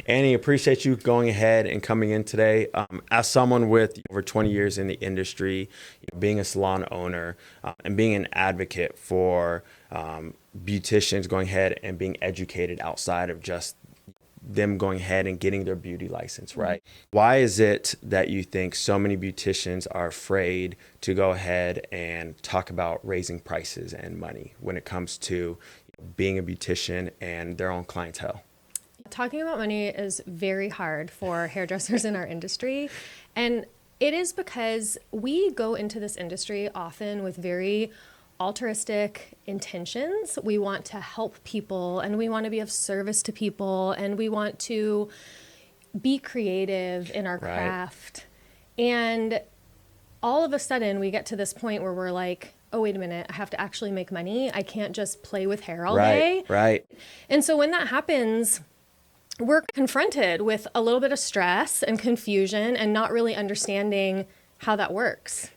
Annie, appreciate you going ahead and coming in today. As someone with over 20 years in the industry, being a salon owner, and being an advocate for beauticians going ahead and being educated outside of just them going ahead and getting their beauty license, right? Why is it that you think so many beauticians are afraid to go ahead and talk about raising prices and money when it comes to being a beautician and their own clientele? Talking about money is very hard for hairdressers in our industry. And it is because we go into this industry often with very altruistic intentions. We want to help people and we want to be of service to people and we want to be creative in our Right. craft. And all of a sudden we get to this point where we're like, oh, wait a minute, I have to actually make money. I can't just play with hair all day. Right. And so when that happens, we're confronted with a little bit of stress and confusion and not really understanding how that works.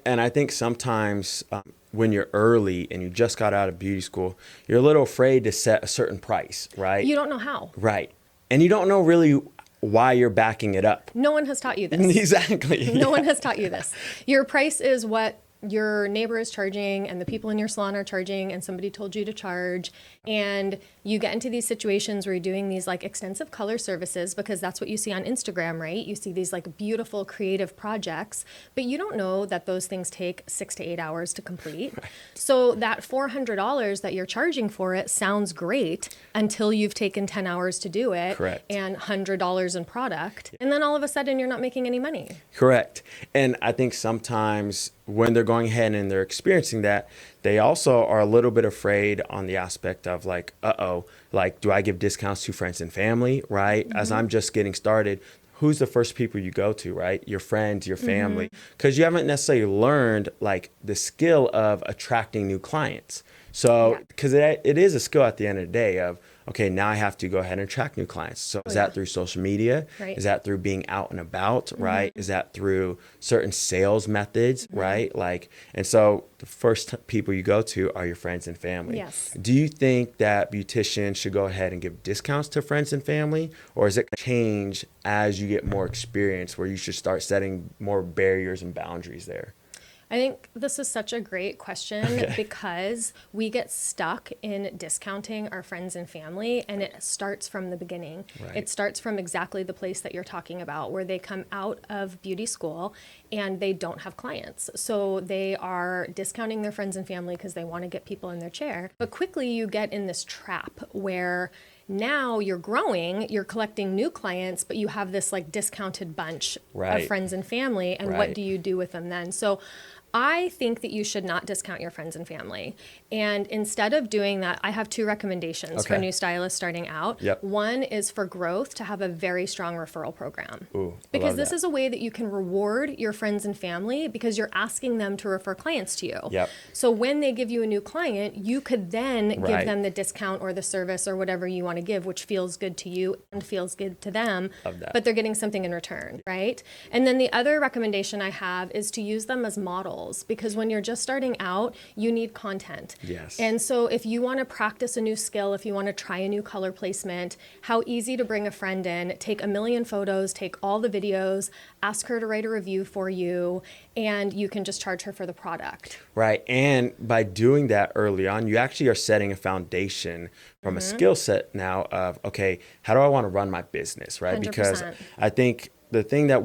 And I think sometimes when you're early and you just got out of beauty school, you're a little afraid to set a certain price, right? You don't know how. Right. And you don't know really why you're backing it up. No one has taught you this. Exactly. No one has taught you this. Your price is what your neighbor is charging and the people in your salon are charging and somebody told you to charge. And you get into these situations where you're doing these like extensive color services because that's what you see on Instagram, right? You see these like beautiful creative projects, but you don't know that those things take 6 to 8 hours to complete. Right. So that $400 that you're charging for it sounds great until you've taken 10 hours to do it. Correct. And $100 in product. And then all of a sudden you're not making any money. Correct. And I think sometimes when they're going ahead and they're experiencing that, they also are a little bit afraid on the aspect of like, like, do I give discounts to friends and family, right? As I'm just getting started, who's the first people you go to, right? Your friends, your family, because you haven't necessarily learned like the skill of attracting new clients. So, because it is a skill at the end of the day of, okay, now I have to go ahead and attract new clients. So is that through social media? Right. Is that through being out and about, right? Is that through certain sales methods, right? Like, and so the first people you go to are your friends and family. Yes. Do you think that beauticians should go ahead and give discounts to friends and family? Or is it gonna change as you get more experience where you should start setting more barriers and boundaries there? I think this is such a great question because we get stuck in discounting our friends and family, and it starts from the beginning. Right. It starts from exactly the place that you're talking about, where they come out of beauty school and they don't have clients. So they are discounting their friends and family because they want to get people in their chair. But quickly you get in this trap where now you're growing, you're collecting new clients, but you have this like discounted bunch of friends and family. And what do you do with them then? So I think that you should not discount your friends and family. And instead of doing that, I have 2 recommendations for new stylists starting out. One is for growth, to have a very strong referral program. Because this is a way that you can reward your friends and family because you're asking them to refer clients to you. So when they give you a new client, you could then give them the discount or the service or whatever you want to give, which feels good to you and feels good to them, but they're getting something in return, right? And then the other recommendation I have is to use them as models. Because when you're just starting out, you need content. Yes. And so if you want to practice a new skill, if you want to try a new color placement, how easy to bring a friend in, take a million photos, take all the videos, ask her to write a review for you, and you can just charge her for the product. Right. And by doing that early on, you actually are setting a foundation from a skill set now of, okay, how do I want to run my business, right? 100%. Because I think the thing that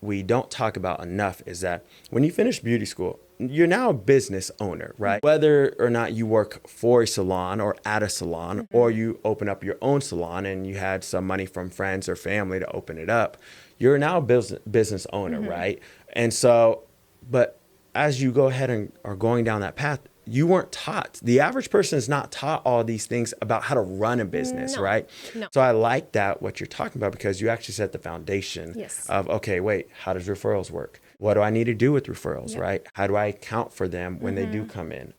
we don't talk about enough is that when you finish beauty school, you're now a business owner, right? Whether or not you work for a salon or at a salon, or you open up your own salon and you had some money from friends or family to open it up, you're now a business owner, right? And so, but as you go ahead and are going down that path, you weren't taught. The average person is not taught all these things about how to run a business, right? No. So I like that, what you're talking about, because you actually set the foundation of, okay, wait, how does referrals work? What do I need to do with referrals, right? How do I account for them when they do come in?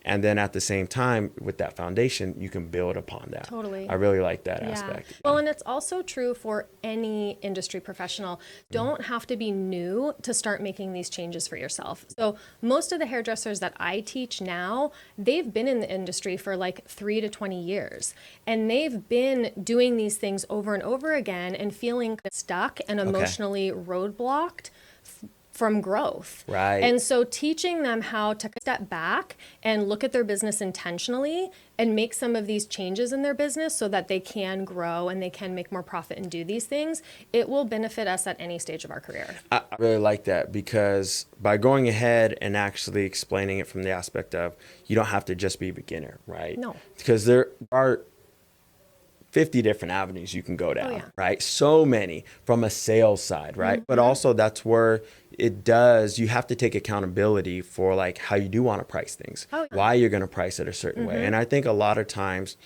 And then at the same time, with that foundation, you can build upon that. Totally. I really like that aspect. Well, and it's also true for any industry professional. Don't have to be new to start making these changes for yourself. So most of the hairdressers that I teach now, they've been in the industry for like 3 to 20 years. And they've been doing these things over and over again and feeling stuck and emotionally roadblocked from growth. Right. And so teaching them how to step back and look at their business intentionally and make some of these changes in their business so that they can grow and they can make more profit and do these things, it will benefit us at any stage of our career. I really like that, because by going ahead and actually explaining it from the aspect of, you don't have to just be a beginner, right? No. Because there are 50 different avenues you can go down, right? So many from a sales side, right? But also that's where you have to take accountability for like how you do want to price things, why you're going to price it a certain way. And I think a lot of times,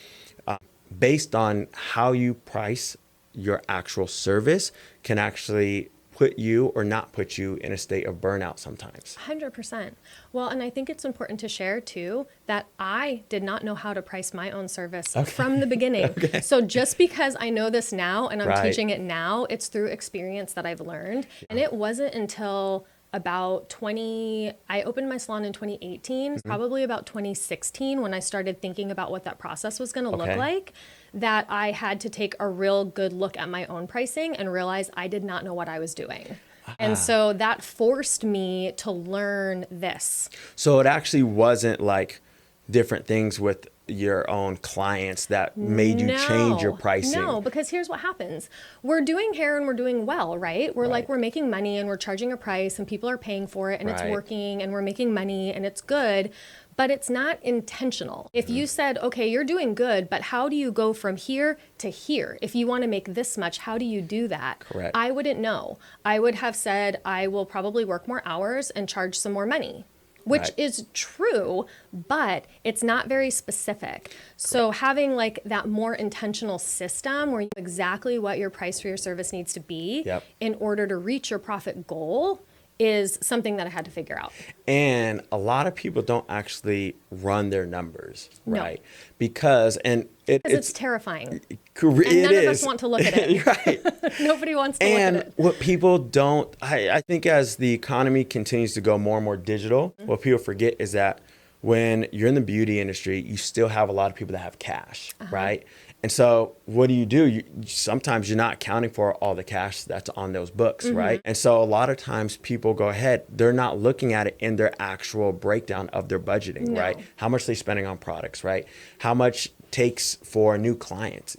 based on how you price your actual service can actually put you or not put you in a state of burnout sometimes. 100%. Well, and I think it's important to share too that I did not know how to price my own service from the beginning. So just because I know this now and I'm teaching it now, it's through experience that I've learned. And it wasn't until about I opened my salon in 2018, probably about 2016 when I started thinking about what that process was going to look like, that I had to take a real good look at my own pricing and realize I did not know what I was doing. And so that forced me to learn this. So it actually wasn't like different things with your own clients that made you change your pricing? No, because here's what happens. We're doing hair and we're doing well, right? We're like, we're making money and we're charging a price and people are paying for it and it's working and we're making money and it's good, but it's not intentional. If you said, okay, you're doing good, but how do you go from here to here? If you want to make this much, how do you do that? Correct. I wouldn't know. I would have said, I will probably work more hours and charge some more money. Which is true, but it's not very specific. So having like that more intentional system where you know exactly what your price for your service needs to be in order to reach your profit goal is something that I had to figure out. And a lot of people don't actually run their numbers, right? Because it's terrifying. And none of us want to look at it. Right. Nobody wants to and look at it. What people don't, I think as the economy continues to go more and more digital, what people forget is that when you're in the beauty industry, you still have a lot of people that have cash, right? And so what do? Sometimes you're not accounting for all the cash that's on those books, right? And so a lot of times people go ahead, they're not looking at it in their actual breakdown of their budgeting, right? How much they're spending on products, right? How much takes for a new client,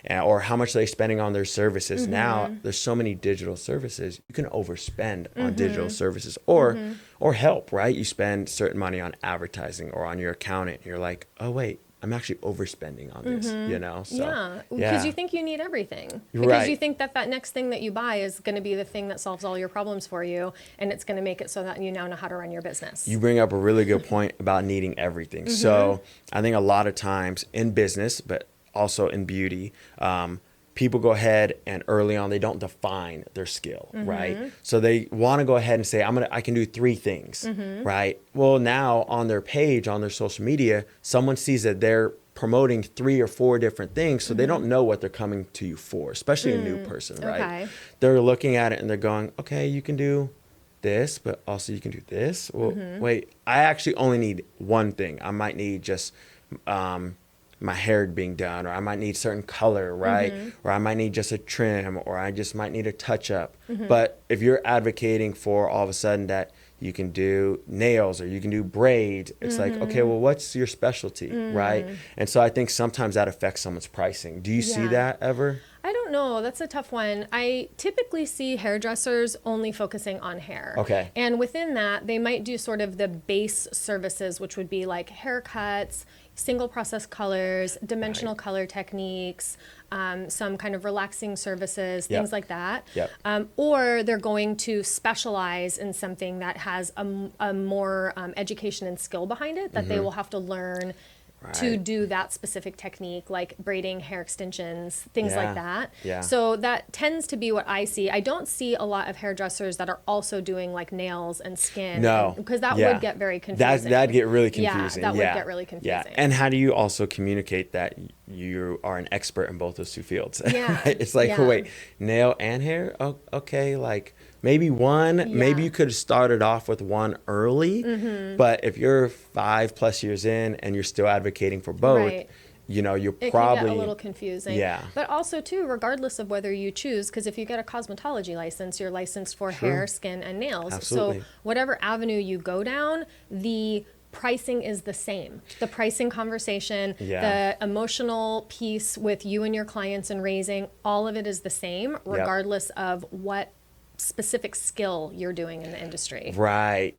or how much they're spending on their services. Now, there's so many digital services, you can overspend on digital services or help, right? You spend certain money on advertising or on your accountant, and you're like, oh, wait, I'm actually overspending on this, you know? So, because you think you need everything. Because you think that next thing that you buy is going to be the thing that solves all your problems for you, and it's going to make it so that you now know how to run your business. You bring up a really good point about needing everything. So I think a lot of times in business, but also in beauty, people go ahead and early on, they don't define their skill, right? So they want to go ahead and say, I can do 3 things, right? Well, now on their page, on their social media, someone sees that they're promoting 3 or 4 different things. So they don't know what they're coming to you for, especially a new person, right? They're looking at it and they're going, okay, you can do this, but also you can do this. Well, wait, I actually only need one thing. I might need just, my hair being done, or I might need certain color, right? Or I might need just a trim, or I just might need a touch up. But if you're advocating for all of a sudden that you can do nails or you can do braids, it's like, okay, well, what's your specialty, right? And so I think sometimes that affects someone's pricing. Do you see that ever? I don't know. That's a tough one. I typically see hairdressers only focusing on hair. Okay. And within that, they might do sort of the base services, which would be like haircuts, single process colors, dimensional color techniques, some kind of relaxing services, things like that. Or they're going to specialize in something that has a more education and skill behind it that they will have to learn to Right. do that specific technique, like braiding, hair extensions, things Yeah. like that. Yeah. So that tends to be what I see. I don't see a lot of hairdressers that are also doing like nails and skin. No. Because that Yeah. would get very confusing. That'd get really confusing. Yeah, that would get really Yeah. confusing. And how do you also communicate that you are an expert in both those two fields? Yeah. Right? It's like, Yeah. oh, wait, nail and hair? Oh, okay. Like maybe one, maybe Yeah. you could have started off with one early, but if you're 5+ years in and you're still advocating for both, Right. you're It probably can get a little confusing. Yeah. But also, too, regardless of whether you choose, because if you get a cosmetology license, you're licensed for hair, skin, and nails. Absolutely. So whatever avenue you go down, the pricing is the same. The pricing conversation, Yeah. the emotional piece with you and your clients and raising, all of it is the same, regardless of what specific skill you're doing in the industry. Right.